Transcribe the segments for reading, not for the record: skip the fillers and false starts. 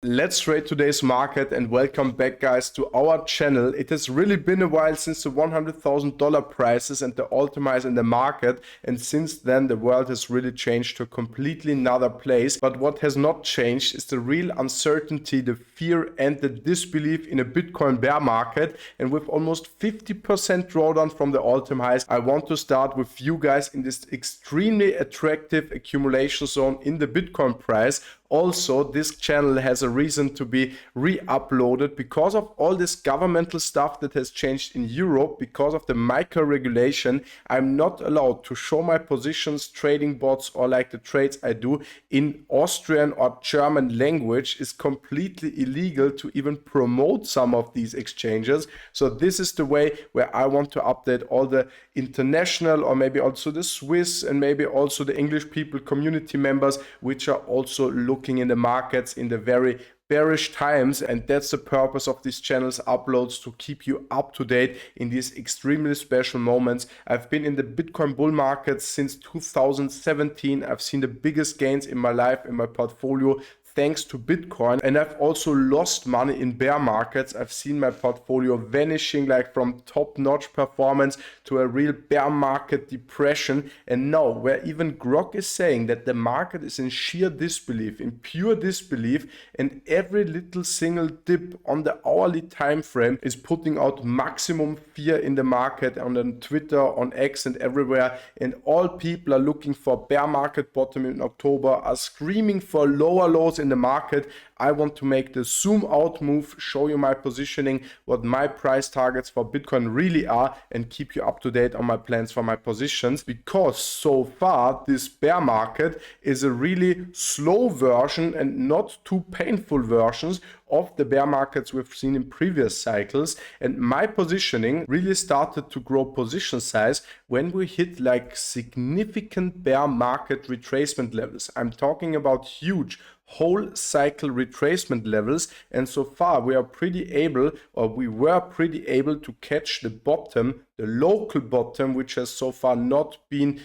Let's trade today's market and welcome back, guys, to our channel. It has really been a while since the $100,000 prices and the all-time in the market, and since then the world has really changed to a completely another place. But what has not changed is the real uncertainty, the fear and the disbelief in a Bitcoin bear market. And with almost 50% drawdown from the all-time highs, I want to start with you guys in this extremely attractive accumulation zone in the Bitcoin price. Also, this channel has a reason to be re-uploaded because of all this governmental stuff that has changed in Europe. Because of the micro regulation, I'm not allowed to show my positions, trading bots, or like the trades I do in Austrian or German language. Is completely illegal to even promote some of these exchanges. So this is the way where I want to update all the international, or maybe also the Swiss, and maybe also the English people, community members, which are also looking in the markets in the very bearish times. And that's the purpose of this channel's uploads, to keep you up to date in these extremely special moments. I've been in the Bitcoin bull market since 2017. I've seen the biggest gains in my life, in my portfolio, thanks to Bitcoin. And I've also lost money in bear markets. I've seen my portfolio vanishing, like from top-notch performance to a real bear market depression. And now, where even Grok is saying that the market is in sheer disbelief, in pure disbelief, and every little single dip on the hourly time frame is putting out maximum fear in the market, on Twitter, on X, and everywhere. And all people are looking for bear market bottom in October, are screaming for lower lows in the market. I want to make the zoom out move, show you my positioning, what my price targets for Bitcoin really are, and keep you up to date on my plans for my positions. Because so far this bear market is a really slow version and not too painful versions of the bear markets we've seen in previous cycles. And my positioning really started to grow position size when we hit like significant bear market retracement levels. I'm talking about huge whole cycle retracement levels. And so far we are pretty able, or we were pretty able, to catch the bottom, the local bottom, which has so far not been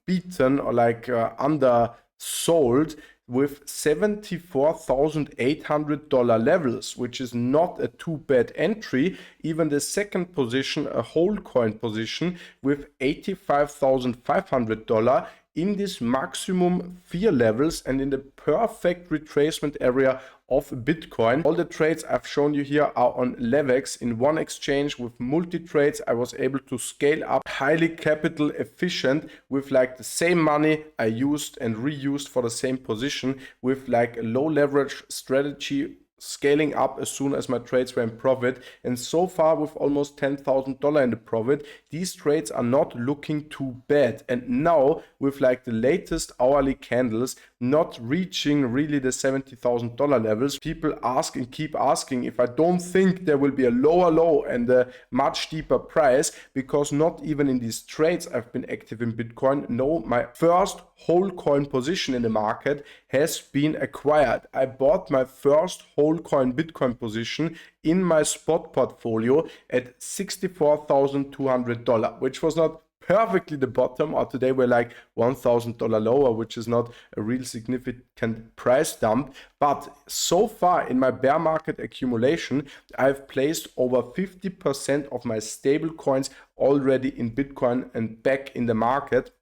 beaten or like undersold, with $74,800 levels, which is not a too bad entry. Even the second position, a whole coin position, with $85,500 in this maximum fear levels and in the perfect retracement area of Bitcoin. All the trades I've shown you here are on Levex. In one exchange with multi-trades, I was able to scale up highly capital efficient with like the same money I used and reused for the same position, with like a low leverage strategy, scaling up as soon as my trades were in profit. And so far, with almost $10,000 in the profit, these trades are not looking too bad. And now with like the latest hourly candles not reaching really the $70,000 levels, people ask and keep asking if I don't think there will be a lower low and a much deeper price, because not even in these trades I've been active in Bitcoin. No, my first whole coin position in the market has been acquired. I bought my first whole coin Bitcoin position in my spot portfolio at $64,200, which was not perfectly the bottom, or today we're like $1,000 lower, which is not a real significant price dump. But so far in my bear market accumulation, I've placed over 50% of my stable coins already in Bitcoin and back in the market.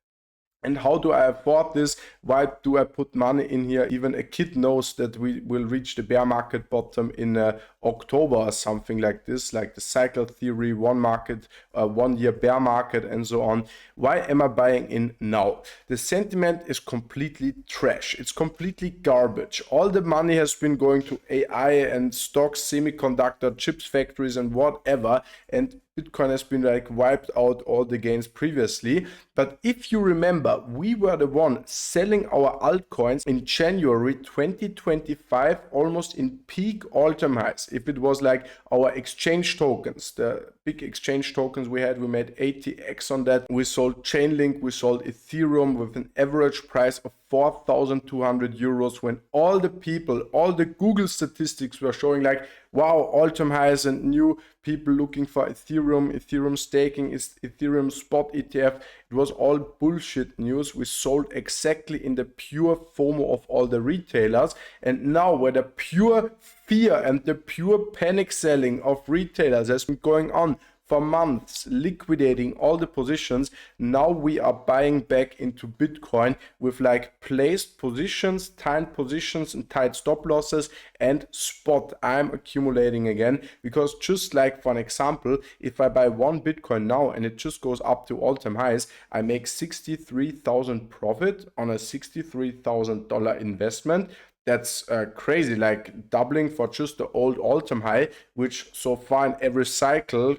And how do I afford this? Why do I put money in here? Even a kid knows that we will reach the bear market bottom in October or something like this, like the cycle theory, 1 year bear market, and so on. Why am I buying in now? The sentiment is completely trash. It's completely garbage. All the money has been going to AI and stocks, semiconductor, chips factories, and whatever. And Bitcoin has been like wiped out all the gains previously. But if you remember, we were the one selling our altcoins in January 2025, almost in peak all-time highs. If it was like our exchange tokens, the big exchange tokens we had, we made 80x on that. We sold Chainlink, we sold Ethereum with an average price of 4,200 euros, when all the people, all the Google statistics were showing like wow, all-time highs and new people looking for Ethereum staking, is Ethereum spot ETF. It was all bullshit news. We sold exactly in the pure FOMO of all the retailers. And now where the pure fear and the pure panic selling of retailers has been going on for months, liquidating all the positions, now we are buying back into Bitcoin with like placed positions, timed positions and tight stop losses, and spot. I'm accumulating again, because just like for an example, if I buy one Bitcoin now and it just goes up to all-time highs, I make 63,000 profit on a $63,000 investment. That's crazy, like doubling for just the old all-time high, which so far in every cycle,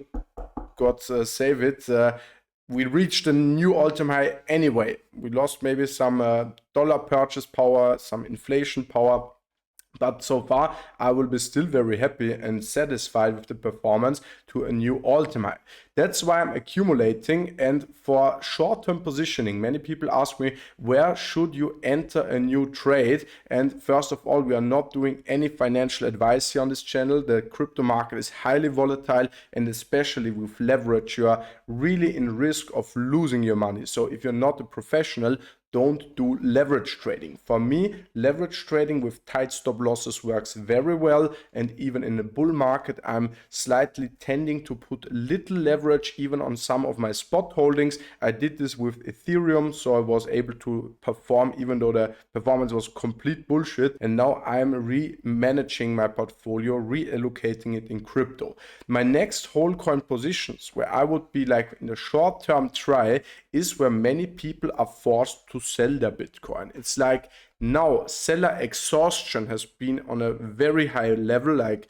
God save it, we reached a new all-time high anyway. We lost maybe some dollar purchase power, some inflation power, but so far I will be still very happy and satisfied with the performance to a new all-time high. That's why I'm accumulating. And for short-term positioning, many people ask me, where should you enter a new trade? And first of all, we are not doing any financial advice here on this channel. The crypto market is highly volatile, and especially with leverage, you are really in risk of losing your money. So if you're not a professional, don't do leverage trading. For me, leverage trading with tight stop losses works very well. And even in a bull market, I'm slightly tending to put a little leverage even on some of my spot holdings. I did this with Ethereum, so I was able to perform even though the performance was complete bullshit. And now I'm re-managing my portfolio, reallocating it in crypto. My next whole coin positions where I would be like in the short term try is where many people are forced to sell their Bitcoin. It's like now seller exhaustion has been on a very high level. Like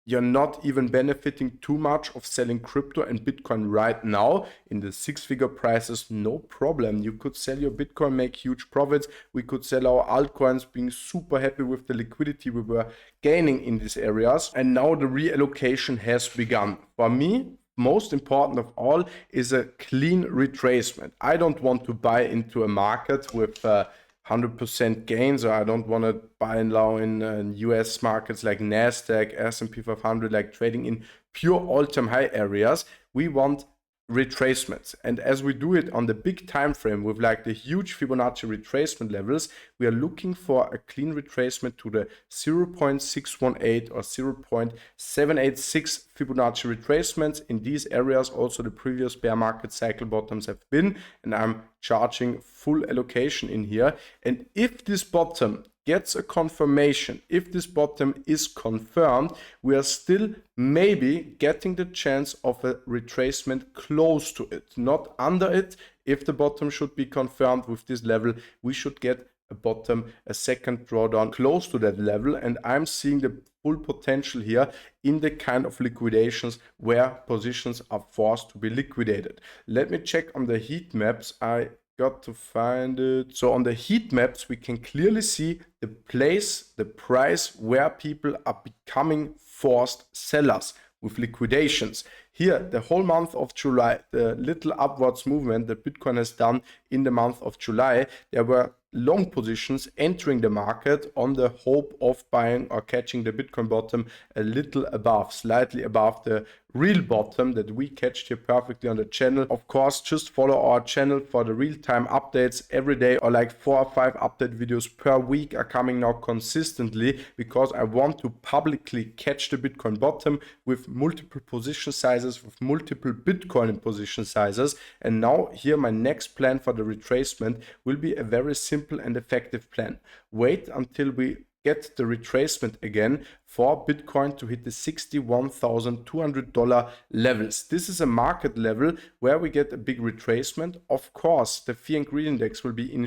you're not even benefiting too much of selling crypto and Bitcoin right now in the six-figure prices. No problem. You could sell your Bitcoin, make huge profits. We could sell our altcoins, being super happy with the liquidity we were gaining in these areas. And now the reallocation has begun. For me, most important of all is a clean retracement. I don't want to buy into a market with 100% gains, or I don't want to buy now in US markets like NASDAQ, S&P 500, like trading in pure all-time high areas. We want retracements, and as we do it on the big time frame with like the huge Fibonacci retracement levels, we are looking for a clean retracement to the 0.618 or 0.786 Fibonacci retracements. In these areas also the previous bear market cycle bottoms have been, and I'm charging full allocation in here. And if this bottom gets a confirmation, if this bottom is confirmed, we are still maybe getting the chance of a retracement close to it, not under it. If the bottom should be confirmed with this level, we should get a bottom, a second drawdown close to that level. And I'm seeing the full potential here in the kind of liquidations where positions are forced to be liquidated. Let me check on the heat maps. I got to find it. So on the heat maps, we can clearly see the place, the price where people are becoming forced sellers with liquidations. Here, the whole month of July, the little upwards movement that Bitcoin has done in the month of July, there were long positions entering the market on the hope of buying or catching the Bitcoin bottom a little above, slightly above the real bottom that we catched here perfectly on the channel. Of course, just follow our channel for the real-time updates every day, or like 4 or 5 update videos per week are coming now consistently, because I want to publicly catch the Bitcoin bottom with multiple position sizes, with multiple Bitcoin position sizes. And now here my next plan for the retracement will be a very simple and effective plan. Wait until we get the retracement again for Bitcoin to hit the $61,200 levels. This is a market level where we get a big retracement. Of course, the fear and greed index will be in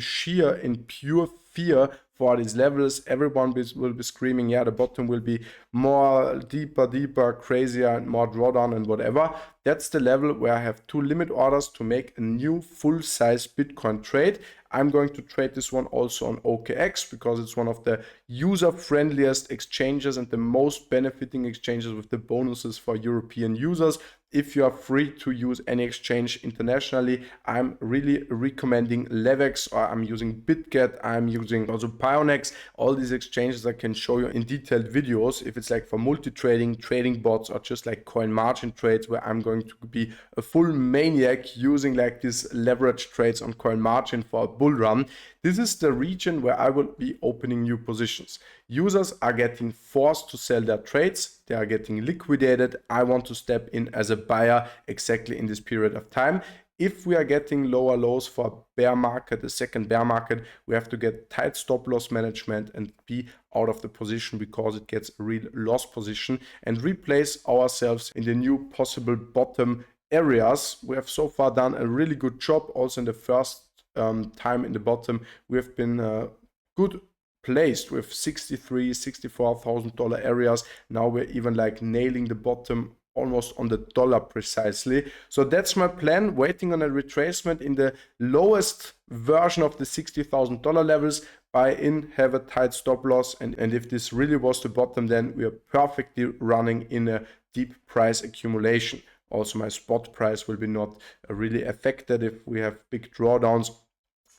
pure fear for these levels. Everyone will be screaming, yeah, the bottom will be more deeper, crazier, and more drawdown and whatever. That's the level where I have 2 limit orders to make a new full-size Bitcoin trade. I'm going to trade this one also on OKX because it's one of the user-friendliest exchanges and the most benefiting exchanges with the bonuses for European users. if you are free to use any exchange internationally, I'm really recommending Levex, or I'm using BitGet, I'm using also Pionex. All these exchanges I can show you in detailed videos if it's like for multi-trading, trading bots, or just like coin margin trades, where I'm going to be a full maniac using like these leverage trades on coin margin for a bull run. This is the region where I will be opening new positions. Users are getting forced to sell their trades, they are getting liquidated. I want to step in as a buyer exactly in this period of time. If we are getting lower lows for a bear market, a second bear market, we have to get tight stop loss management and be out of the position because it gets a real loss position, and replace ourselves in the new possible bottom areas. We have so far done a really good job. Also in the first time in the bottom, we have been good placed with $64,000 areas. Now we're even like nailing the bottom almost on the dollar precisely. So that's my plan, waiting on a retracement in the lowest version of the $60,000 levels, buy in, have a tight stop loss, and if this really was the bottom, then we are perfectly running in a deep price accumulation. Also my spot price will be not really affected if we have big drawdowns.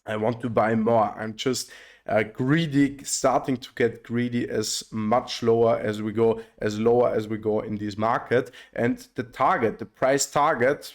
I want to buy more. I'm just greedy, starting to get greedy as much lower as we go, as lower as we go in this market. And the target, the price target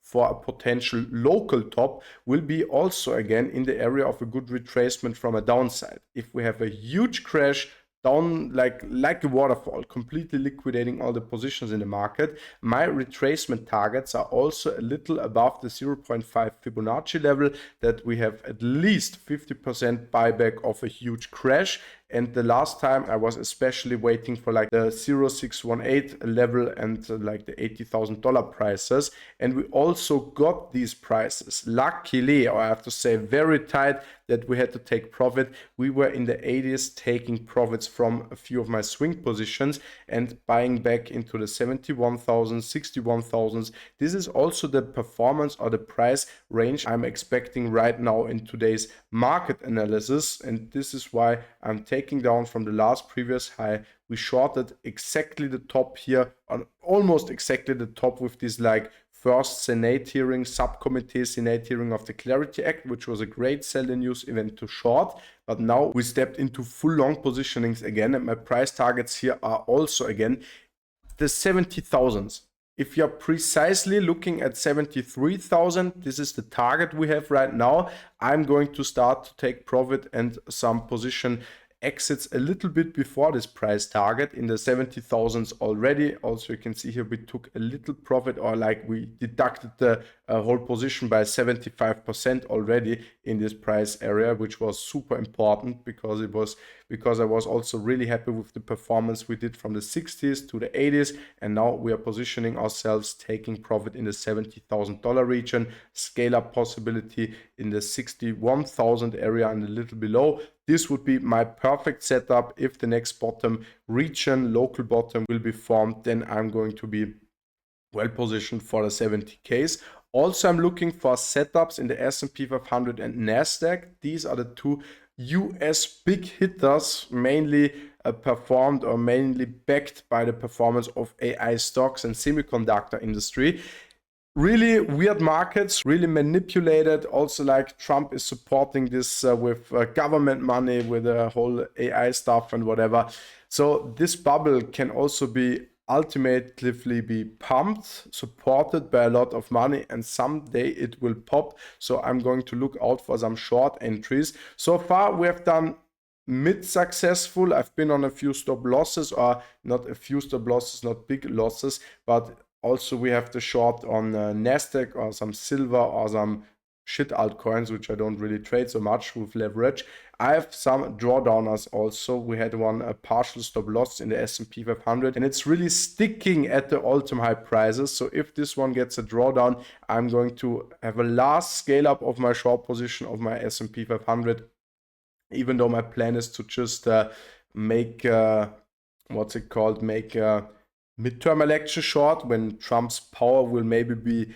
for a potential local top will be also again in the area of a good retracement from a downside. If we have a huge crash down like a waterfall, completely liquidating all the positions in the market, my retracement targets are also a little above the 0.5 Fibonacci level, that we have at least 50% buyback of a huge crash. And the last time I was especially waiting for like the 0618 level and like the $80,000 prices. And we also got these prices. Luckily, or I have to say very tight, that we had to take profit. We were in the 80s taking profits from a few of my swing positions and buying back into the 71,000, 61,000. This is also the performance or the price range I'm expecting right now in today's market analysis. And this is why I'm taking down from the last previous high. We shorted exactly the top here, on almost exactly the top, with this like first Senate hearing, subcommittee Senate hearing of the Clarity Act, which was a great sell the news event to short. But now we stepped into full long positionings again, and my price targets here are also again the 70,000s. If you're precisely looking at 73,000, this is the target we have right now. I'm going to start to take profit and some position exits a little bit before this price target in the 70,000s already. Also, you can see here we took a little profit, or like we deducted the whole position by 75% already in this price area, which was super important because I was also really happy with the performance we did from the 60s to the 80s, and now we are positioning ourselves taking profit in the $70,000 region, scale up possibility in the 61,000 area and a little below. This would be my perfect setup. If the next bottom region, local bottom, will be formed, then I'm going to be well positioned for the 70Ks. Also, I'm looking for setups in the S&P 500 and NASDAQ. These are the two US big hitters, mainly performed or mainly backed by the performance of AI stocks and semiconductor industry. Really weird markets, really manipulated. Also, like Trump is supporting this with government money, with the whole AI stuff and whatever. So this bubble can also be ultimately be pumped, supported by a lot of money, and someday it will pop. So I'm going to look out for some short entries. So far we have done mid successful. I've been on a few stop losses, or not a few stop losses, not big losses, but also we have the short on NASDAQ or some silver or some shit altcoins, which I don't really trade so much with leverage. I have some drawdowners also. We had a partial stop loss in the S&P 500, and it's really sticking at the all-time high prices. So if this one gets a drawdown, I'm going to have a last scale up of my short position of my S&P 500, even though my plan is to just make midterm election short, when Trump's power will maybe be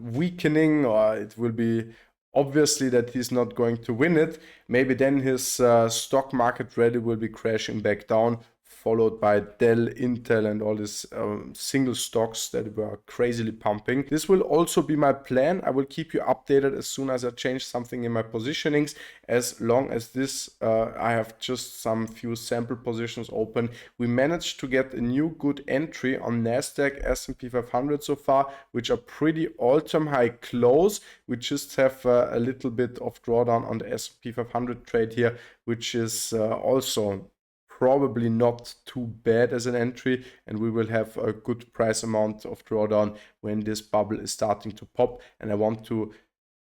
weakening, or it will be obviously that he's not going to win it. Maybe then his stock market rally will be crashing back down followed by Dell, Intel, and all these single stocks that were crazily pumping. This will also be my plan. I will keep you updated as soon as I change something in my positionings. As long as this, I have just some few sample positions open. We managed to get a new good entry on NASDAQ, S&P 500 so far, which are pretty all-time high close. We just have a little bit of drawdown on the S&P 500 trade here, which is also probably not too bad as an entry, and we will have a good price amount of drawdown when this bubble is starting to pop. And I want to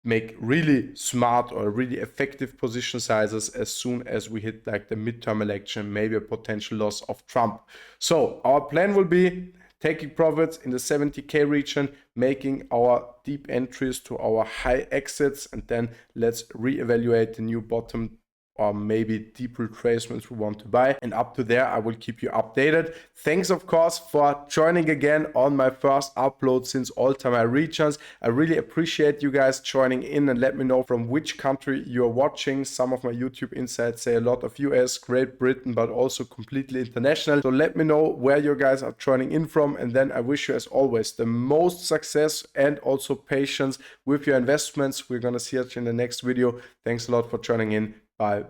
make really smart or really effective position sizes as soon as we hit like the midterm election, maybe a potential loss of Trump. So our plan will be taking profits in the 70K region, making our deep entries to our high exits, and then let's reevaluate the new bottom or maybe deep retracements we want to buy. And up to there, I will keep you updated. Thanks, of course, for joining again on my first upload since all-time high regions. I really appreciate you guys joining in, and let me know from which country you're watching. Some of my YouTube insights say a lot of US, Great Britain, but also completely international. So let me know where you guys are joining in from. And then I wish you, as always, the most success and also patience with your investments. We're going to see you in the next video. Thanks a lot for joining in. Bye.